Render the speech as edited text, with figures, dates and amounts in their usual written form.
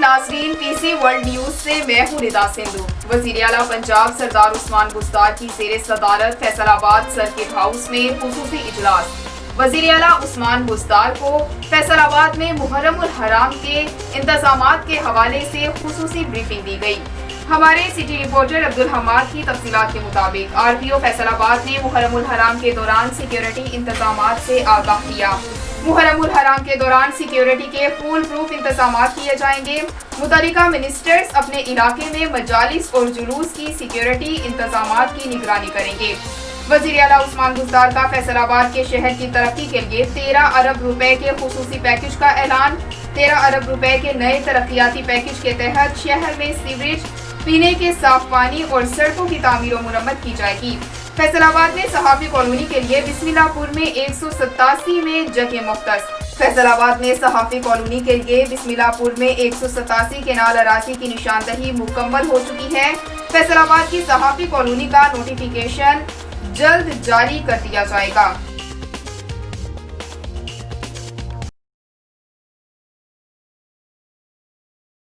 ناظرین، پی سی world news سے میں ہوں ردا سندھو۔ وزیر اعلیٰ پنجاب سردار عثمان بزدار کی زیر صدارت فیصل آباد سرکٹ ہاؤس میں خصوصی اجلاس۔ وزیر اعلیٰ عثمان بزدار کو فیصل آباد میں محرم الحرام کے انتظامات کے حوالے سے خصوصی بریفنگ دی گئی۔ ہمارے سٹی رپورٹر عبدالحماد کی تفصیلات کے مطابق آر پی او فیصل آباد نے محرم الحرام کے دوران سیکیورٹی انتظامات سے آگاہ کیا۔ محرم الحرام کے دوران سیکیورٹی کے فول پروف انتظامات کیے جائیں گے۔ متعلقہ منسٹرز اپنے علاقے میں مجالس اور جلوس کی سیکیورٹی انتظامات کی نگرانی کریں گے۔ وزیر اعلیٰ عثمان بزدار کا فیصل آباد کے شہر کی ترقی کے لیے 13 ارب روپے کے خصوصی پیکج کا اعلان۔ 13 ارب روپے کے نئے ترقیاتی پیکج کے تحت شہر میں سیوریج، پینے کے صاف پانی اور سڑکوں کی تعمیر و مرمت کی جائے گی۔ فیصل آباد میں صحافی کالونی کے لیے بسم اللہ پور میں 187 میں جگہ مختص۔ فیصل آباد میں صحافی کالونی کے لیے بسم اللہ پور میں 187 کینال اراضی کی نشاندہی مکمل ہو چکی ہے۔ فیصل آباد کی صحافی کالونی کا نوٹیفیکیشن جلد جاری کر دیا جائے گا۔